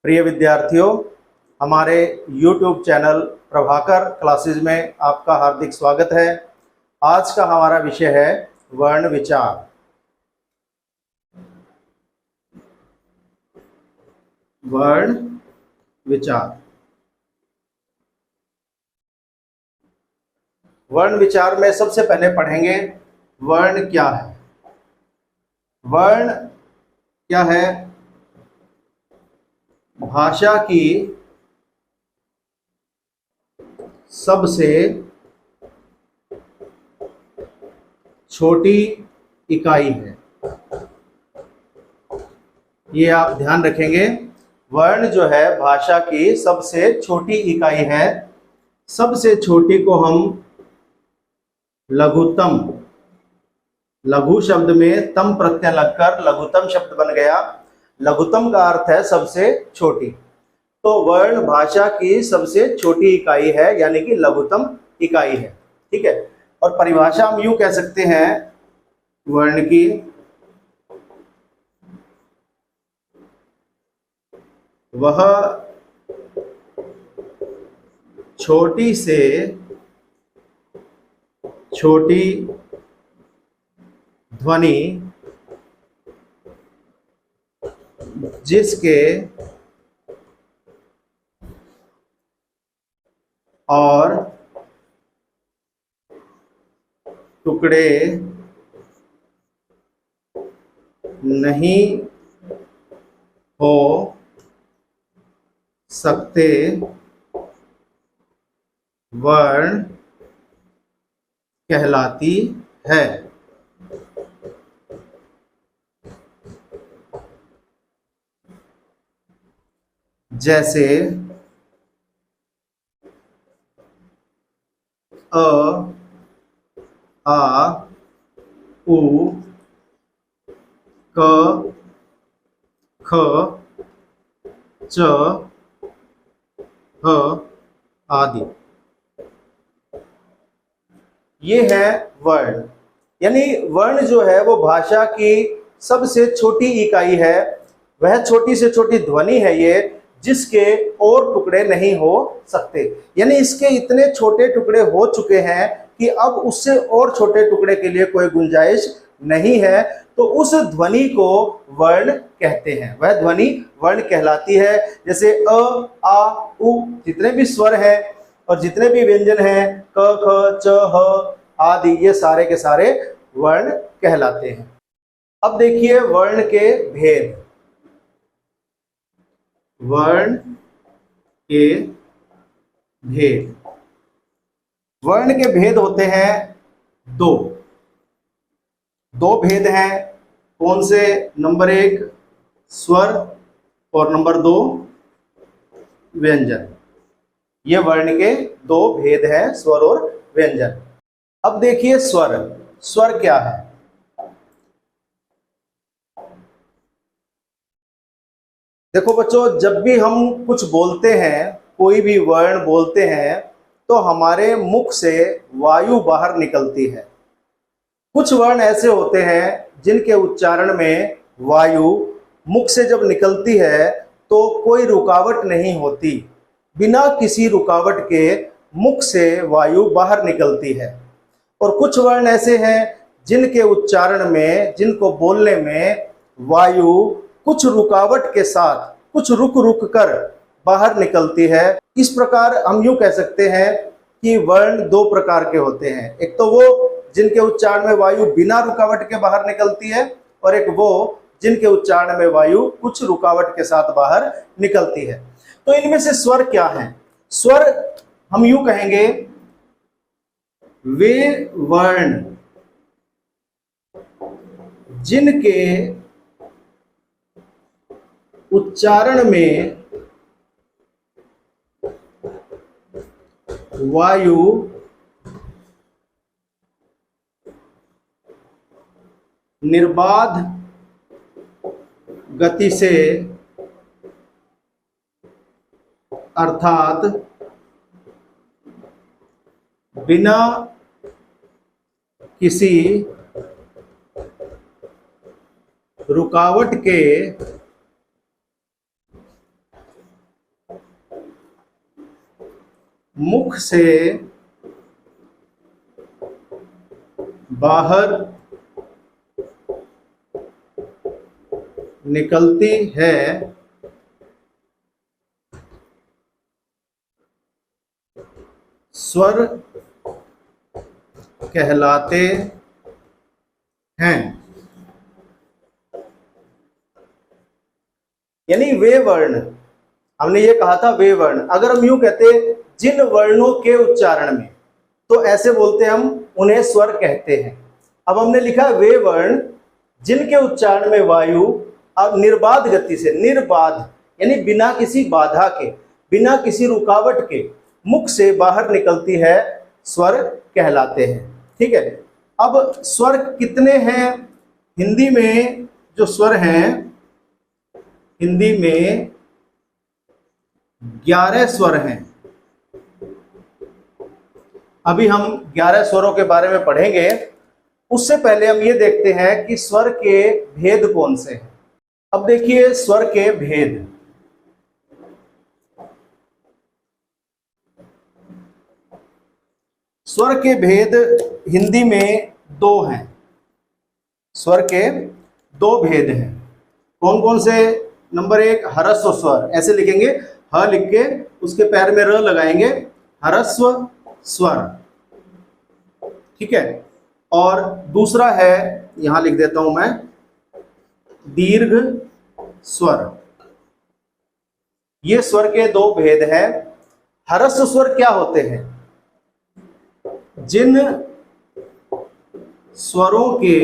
प्रिय विद्यार्थियों, हमारे YouTube चैनल प्रभाकर क्लासेस में आपका हार्दिक स्वागत है। आज का हमारा विषय है वर्ण विचार। वर्ण विचार। वर्ण विचार में सबसे पहले पढ़ेंगे वर्ण क्या है। वर्ण क्या है? भाषा की सबसे छोटी इकाई है। ये आप ध्यान रखेंगे। वर्ण जो है भाषा की सबसे छोटी इकाई है। सबसे छोटी को हम लघुत्तम, लघु शब्द में तम प्रत्यय लगकर लघुत्तम शब्द बन गया। लघुत्तम का अर्थ है सबसे छोटी। तो वर्ण भाषा की सबसे छोटी इकाई है, यानी कि लघुत्तम इकाई है। ठीक है। और परिभाषा हम यूं कह सकते हैं वर्ण की, वह छोटी से छोटी ध्वनि जिसके और टुकड़े नहीं हो सकते, वर्ण कहलाती है। जैसे अ, आ, उ, क, ख, च, ह आदि। ये है वर्ण। यानी वर्ण जो है वो भाषा की सबसे छोटी इकाई है। वह छोटी से छोटी ध्वनि है ये, जिसके और टुकड़े नहीं हो सकते। यानी इसके इतने छोटे टुकड़े हो चुके हैं कि अब उससे और छोटे टुकड़े के लिए कोई गुंजाइश नहीं है। तो उस ध्वनि को वर्ण कहते हैं। वह ध्वनि वर्ण कहलाती है। जैसे अ, आ, उ जितने भी स्वर हैं और जितने भी व्यंजन हैं, क, ख, च, ह आदि, ये सारे के सारे वर्ण कहलाते हैं। अब देखिए वर्ण के भेद। वर्ण के भेद। वर्ण के भेद होते हैं दो। दो भेद हैं। कौन से? नंबर 1 स्वर और नंबर 2 व्यंजन। ये वर्ण के दो भेद हैं, स्वर और व्यंजन। अब देखिए स्वर। स्वर क्या है? देखो बच्चों, जब भी हम कुछ बोलते हैं, कोई भी वर्ण बोलते हैं, तो हमारे मुख से वायु बाहर निकलती है। कुछ वर्ण ऐसे होते हैं जिनके उच्चारण में वायु मुख से जब निकलती है तो कोई रुकावट नहीं होती। बिना किसी रुकावट के मुख से वायु बाहर निकलती है। और कुछ वर्ण ऐसे हैं जिनके उच्चारण में, जिनको बोलने में वायु कुछ रुकावट के साथ, कुछ रुक रुक कर बाहर निकलती है। इस प्रकार हम यूं कह सकते हैं कि वर्ण दो प्रकार के होते हैं। एक तो वो जिनके उच्चारण में वायु बिना रुकावट के बाहर निकलती है, और एक वो जिनके उच्चारण में वायु कुछ रुकावट के साथ बाहर निकलती है। तो इनमें से स्वर क्या हैं? स्वर हम यूं कहेंगे, वे वर्ण जिनके उच्चारण में वायु निर्बाध गति से, अर्थात बिना किसी रुकावट के मुख से बाहर निकलती है स्वर कहलाते हैं। यानी वे वर्ण, हमने ये कहा था वे वर्ण, अगर हम यूं कहते जिन वर्णों के उच्चारण में, तो ऐसे बोलते हम उन्हें स्वर कहते हैं। अब हमने लिखा वे वर्ण जिनके उच्चारण में वायु अब निर्बाध गति से, निर्बाध यानी बिना किसी बाधा के, बिना किसी रुकावट के मुख से बाहर निकलती है, स्वर कहलाते हैं। ठीक है। अब स्वर कितने हैं हिंदी में? जो स्वर हैं हिंदी में 11 स्वर हैं। अभी हम 11 स्वरों के बारे में पढ़ेंगे। उससे पहले हम ये देखते हैं कि स्वर के भेद कौन से हैं। अब देखिए स्वर के भेद। स्वर के भेद हिंदी में 2 हैं। स्वर के 2 भेद हैं। कौन कौन से? नंबर 1 ह्रस्व स्वर, ऐसे लिखेंगे, ह लिख के उसके पैर में र लगाएंगे, ह्रस्व स्वर। ठीक है। और दूसरा है, यहां लिख देता हूं मैं, दीर्घ स्वर। ये स्वर के 2 भेद हैं। ह्रस्व स्वर क्या होते हैं? जिन स्वरों के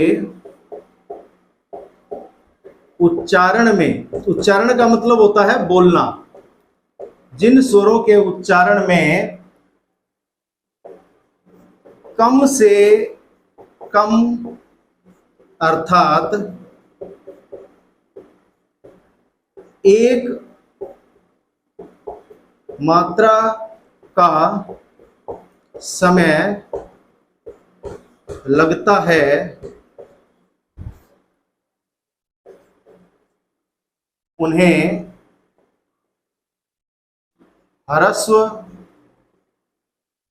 उच्चारण में, उच्चारण का मतलब होता है बोलना, जिन स्वरों के उच्चारण में कम से कम अर्थात एक मात्रा का समय लगता है, उन्हें ह्रस्व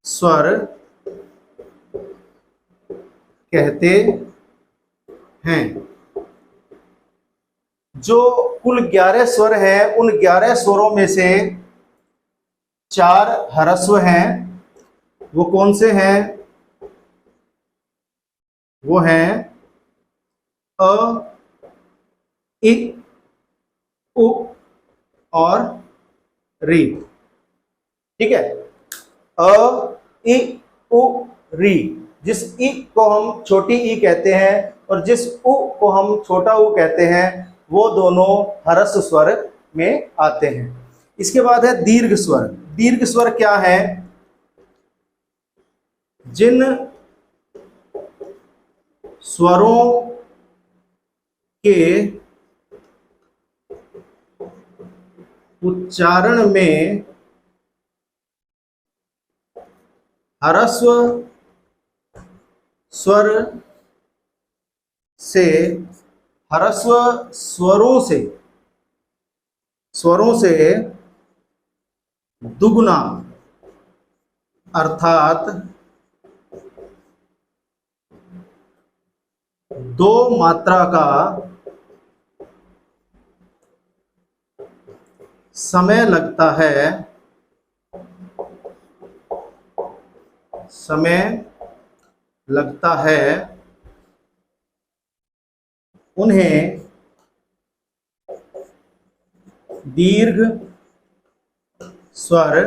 स्वर कहते हैं। जो कुल 11 स्वर हैं, उन 11 स्वरों में से 4 ह्रस्व हैं। वो कौन से हैं? वो हैं अ, इ, उ और री। ठीक है। अ, इ, उ, री। जिस इ को हम छोटी ई कहते हैं और जिस उ को हम छोटा उ कहते हैं, वो दोनों ह्रस्व स्वर में आते हैं। इसके बाद है दीर्घ स्वर। दीर्घ स्वर क्या है? जिन स्वरों के उच्चारण में ह्रस्व स्वर से, ह्रस्व स्वरों से दुगुना अर्थात 2 मात्रा का समय लगता है, समय लगता है, उन्हें दीर्घ स्वर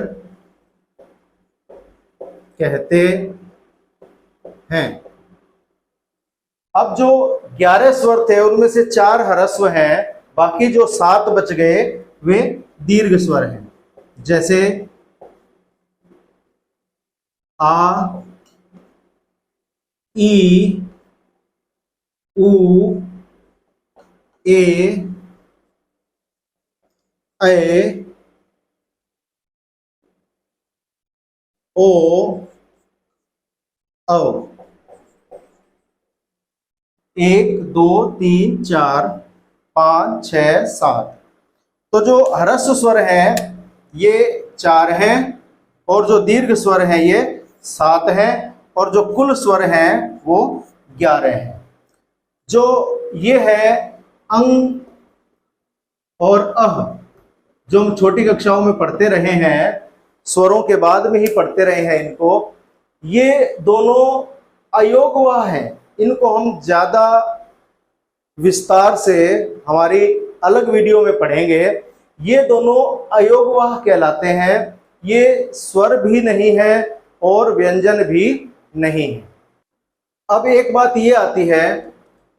कहते हैं। अब जो 11 स्वर थे उनमें से 4 ह्रस्व हैं, बाकी जो 7 बच गए वे दीर्घ स्वर हैं। जैसे आ, ई, उ, ए, ओ, औ। 1 2 3 4 5 6 7। तो जो ह्रस्व स्वर हैं ये 4 हैं और जो दीर्घ स्वर हैं ये 7 हैं, और जो कुल स्वर हैं वो 11 हैं। जो ये है अंग और अह, जो हम छोटी कक्षाओं में पढ़ते रहे हैं, स्वरों के बाद में ही पढ़ते रहे हैं इनको, ये दोनों अयोगवाह हैं। इनको हम ज्यादा विस्तार से हमारी अलग वीडियो में पढ़ेंगे। ये दोनों अयोगवाह कहलाते हैं। ये स्वर भी नहीं है और व्यंजन भी नहीं है। अब एक बात ये आती है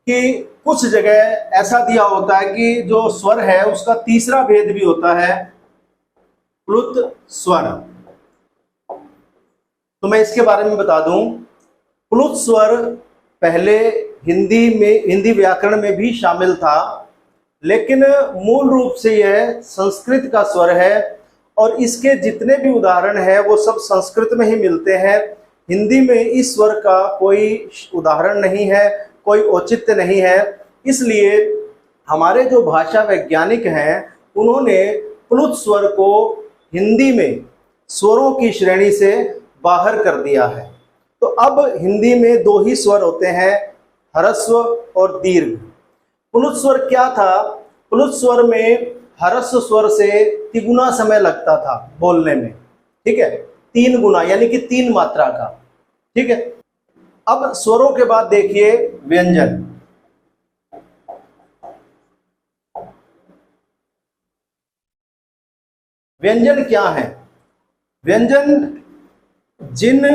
कि कुछ जगह ऐसा दिया होता है कि जो स्वर है उसका तीसरा भेद भी होता है, प्लुत स्वर। तो मैं इसके बारे में बता दूं, प्लुत स्वर पहले हिंदी व्याकरण में भी शामिल था, लेकिन मूल रूप से यह संस्कृत का स्वर है और इसके जितने भी उदाहरण हैं वो सब संस्कृत में ही मिलते हैं। हिंदी में इस स्वर का कोई उदाहरण नहीं है, कोई औचित्य नहीं है। इसलिए हमारे जो भाषा वैज्ञानिक हैं उन्होंने प्लुत स्वर को हिंदी में स्वरों की श्रेणी से बाहर कर दिया है। तो अब हिंदी में 2 ही स्वर होते हैं, ह्रस्व और दीर्घ। प्लुत स्वर क्या था? प्लुत स्वर में ह्रस्व स्वर से 3 गुना समय लगता था बोलने में, ठीक है, 3 गुना, यानी कि 3 मात्रा का, ठीक है। अब स्वरों के बाद देखिए व्यंजन। व्यंजन क्या है? व्यंजन जिन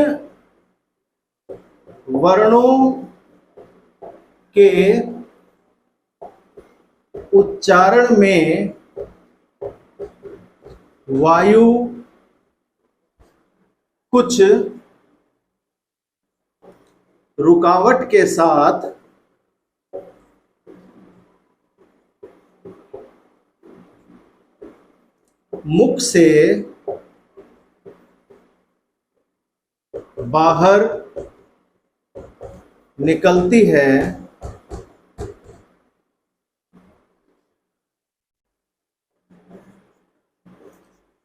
वर्णों के उच्चारण में वायु कुछ रुकावट के साथ मुख से बाहर निकलती है,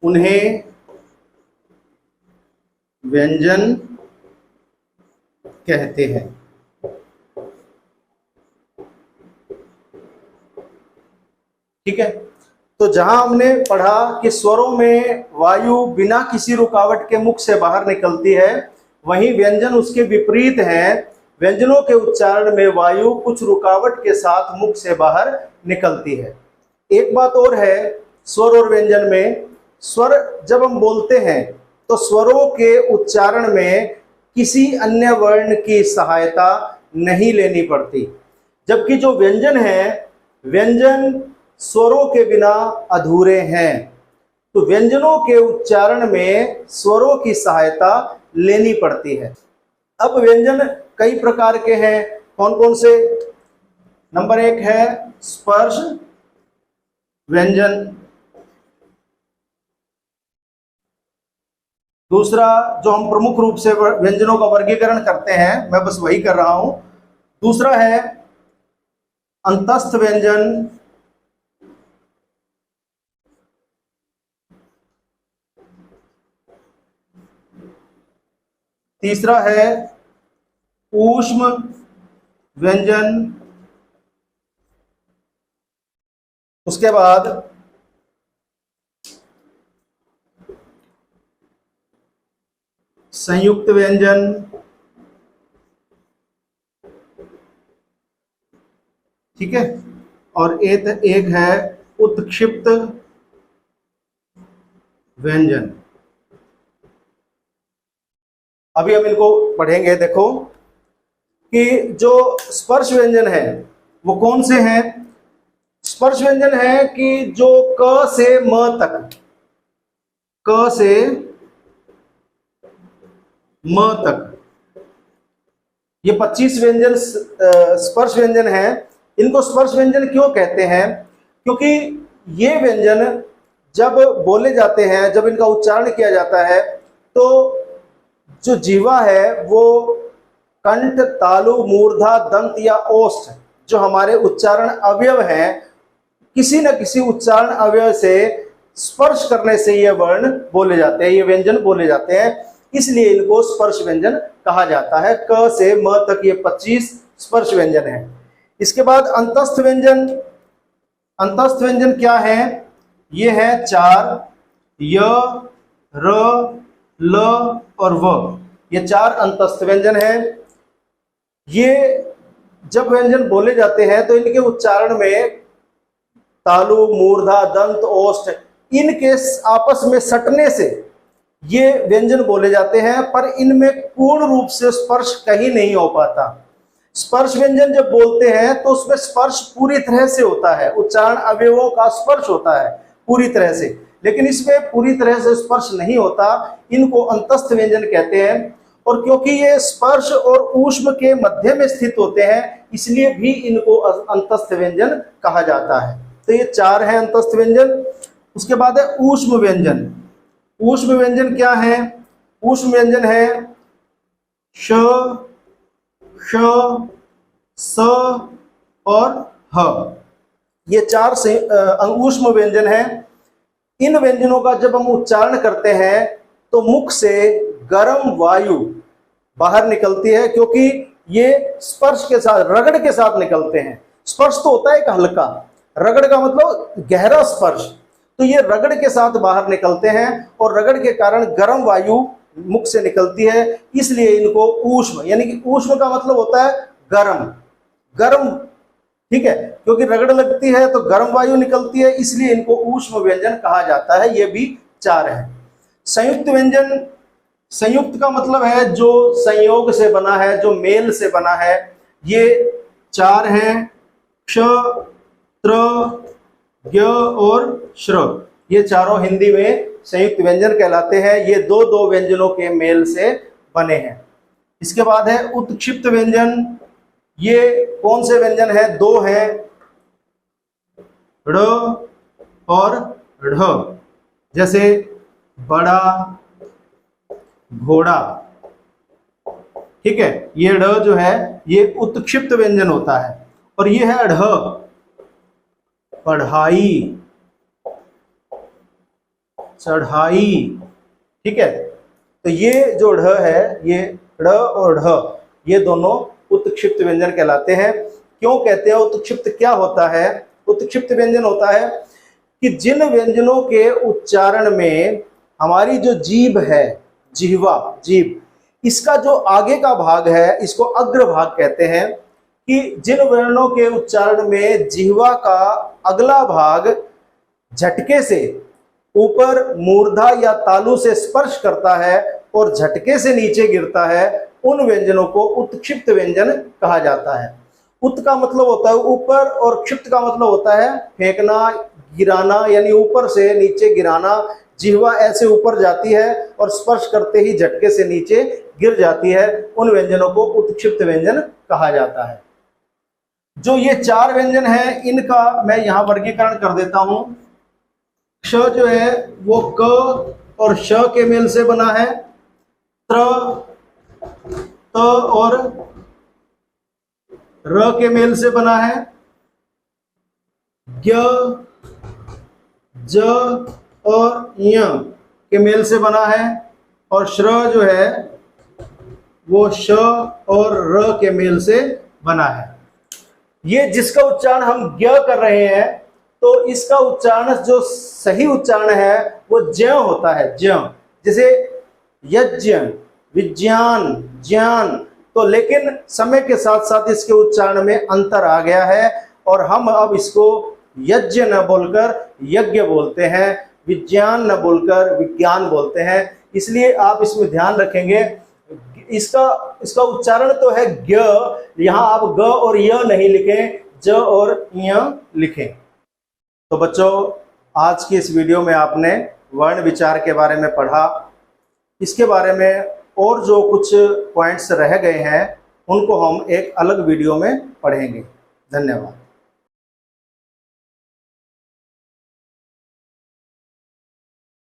उन्हें व्यंजन कहते हैं। ठीक है, तो जहां हमने पढ़ा कि स्वरों में वायु बिना किसी रुकावट के मुख से बाहर निकलती है, वहीं व्यंजन उसके विपरीत है। व्यंजनों के उच्चारण में वायु कुछ रुकावट के साथ मुख से बाहर निकलती है। एक बात और है स्वर और व्यंजन में, स्वर जब हम बोलते हैं तो स्वरों के उच्चारण में किसी अन्य वर्ण की सहायता नहीं लेनी पड़ती, जबकि जो व्यंजन है, व्यंजन स्वरों के बिना अधूरे हैं। तो व्यंजनों के उच्चारण में स्वरों की सहायता लेनी पड़ती है। अब व्यंजन कई प्रकार के हैं। कौन कौन से? नंबर 1 है स्पर्श व्यंजन। दूसरा, जो हम प्रमुख रूप से व्यंजनों का वर्गीकरण करते हैं, मैं बस वही कर रहा हूं। दूसरा है अंतस्थ व्यंजन। तीसरा है ऊष्म व्यंजन। उसके बाद संयुक्त व्यंजन। ठीक है, और एक है उत्क्षिप्त व्यंजन। अभी हम इनको पढ़ेंगे। देखो कि जो स्पर्श व्यंजन है वो कौन से हैं? स्पर्श व्यंजन है कि जो क से म तक, क से म तक, ये 25 व्यंजन स्पर्श व्यंजन है। इनको स्पर्श व्यंजन क्यों कहते हैं? क्योंकि ये व्यंजन जब बोले जाते हैं, जब इनका उच्चारण किया जाता है, तो जो जीवा है वो कंठ, तालु, मूर्धा, दंत या ओष्ठ, जो हमारे उच्चारण अवयव हैं, किसी न किसी उच्चारण अवयव से स्पर्श करने से ये वर्ण बोले जाते हैं, ये व्यंजन बोले जाते हैं, इसलिए इनको स्पर्श व्यंजन कहा जाता है। क से म तक ये 25 स्पर्श व्यंजन है। इसके बाद अंतस्थ व्यंजन। अंतस्थ व्यंजन क्या है? ये है 4, य, र, ल और व। ये 4 अंतस्थ व्यंजन है। ये जब व्यंजन बोले जाते हैं तो इनके उच्चारण में तालु, मूर्धा, दंत, ओष्ठ इनके आपस में सटने से ये व्यंजन बोले जाते हैं, पर इनमें पूर्ण रूप से स्पर्श कहीं नहीं हो पाता। स्पर्श व्यंजन जब बोलते हैं तो उसमें स्पर्श पूरी तरह से होता है, उच्चारण अवयवों का स्पर्श होता है पूरी तरह से, लेकिन इसमें पूरी तरह से स्पर्श नहीं होता। इनको अंतस्थ व्यंजन कहते हैं। और क्योंकि ये स्पर्श और ऊष्म के मध्य में स्थित होते हैं, इसलिए भी इनको अंतस्थ व्यंजन कहा जाता है। तो ये 4 है अंतस्थ व्यंजन। उसके बाद है ऊष्म व्यंजन। ऊष्म व्यंजन क्या है? ऊष्म व्यंजन है श, श, स और ह। ये 4 ऊष्म व्यंजन है। इन व्यंजनों का जब हम उच्चारण करते हैं तो मुख से गर्म वायु बाहर निकलती है, क्योंकि ये स्पर्श के साथ, रगड़ के साथ निकलते हैं। स्पर्श तो होता है एक हल्का, रगड़ का मतलब गहरा स्पर्श। तो ये रगड़ के साथ बाहर निकलते हैं और रगड़ के कारण गर्म वायु मुख से निकलती है, इसलिए इनको ऊष्म, यानी कि ऊष्म का मतलब होता है गर्म, गर्म, ठीक है, क्योंकि रगड़ लगती है तो गर्म वायु निकलती है, इसलिए इनको ऊष्म व्यंजन कहा जाता है। ये भी 4 है। संयुक्त व्यंजन। संयुक्त का मतलब है जो संयोग से बना है, जो मेल से बना है। ये 4 हैं, क्ष, त्र, ज्ञ और श्र। ये चारों हिंदी में संयुक्त व्यंजन कहलाते हैं। ये 2-2 व्यंजनों के मेल से बने हैं। इसके बाद है उत्क्षिप्त व्यंजन। ये कौन से व्यंजन है? 2 हैं, ड़ और ढ़। जैसे बड़ा, घोड़ा, ठीक है, ये ढ़ जो है ये उत्क्षिप्त व्यंजन होता है। और ये है ढ़, पढ़ाई, चढ़ाई, ठीक है। तो ये जो ढ़ है, ये ढ़ और ढ, ये दोनों उत्क्षिप्त व्यंजन कहलाते हैं। क्यों कहते हैं उत्क्षिप्त? क्या होता है? उत्क्षिप्त व्यंजन होता है कि जिन व्यंजनों के उच्चारण में हमारी जो जीभ है, जिह्वा, जीभ, इसका जो आगे का भाग है इसको अग्र भाग कहते हैं। कि जिन वर्णों के उच्चारण में जिह्वा का अगला भाग झटके से ऊपर मूर्धा या तालु से स्पर्श करता है और झटके से नीचे गिरता है, उन व्यंजनों को उत्क्षिप्त व्यंजन कहा जाता है। उत का मतलब होता है ऊपर और क्षिप्त का मतलब होता है फेंकना, गिराना, यानी ऊपर से नीचे गिराना। जिह्वा ऐसे ऊपर जाती है और स्पर्श करते ही झटके से नीचे गिर जाती है, उन व्यंजनों को उत्क्षिप्त व्यंजन कहा जाता है। जो ये 4 व्यंजन हैं, इनका मैं यहां वर्गीकरण कर देता हूं। क्ष जो है वो क और श के मेल से बना है, त्र, त और र के मेल से बना है, ज्ञ, ज और य के मेल से बना है, और श्र जो है वो श और र के मेल से बना है। ये जिसका उच्चारण हम ज्ञ कर रहे हैं, तो इसका उच्चारण जो सही उच्चारण है वो ज्ञ होता है, ज्ञ। जैसे यज्ञ, विज्ञान, ज्ञान। तो लेकिन समय के साथ साथ इसके उच्चारण में अंतर आ गया है और हम अब इसको यज्ञ न बोलकर यज्ञ बोलते हैं, विज्ञान न बोलकर विज्ञान बोलते हैं। इसलिए आप इसमें ध्यान रखेंगे, इसका उच्चारण तो है ज्ञ, यहां आप ग और य नहीं लिखें, ज और य लिखें। तो बच्चों, आज की इस वीडियो में आपने वर्ण विचार के बारे में पढ़ा। इसके बारे में और जो कुछ पॉइंट्स रह गए हैं उनको हम एक अलग वीडियो में पढ़ेंगे। धन्यवाद।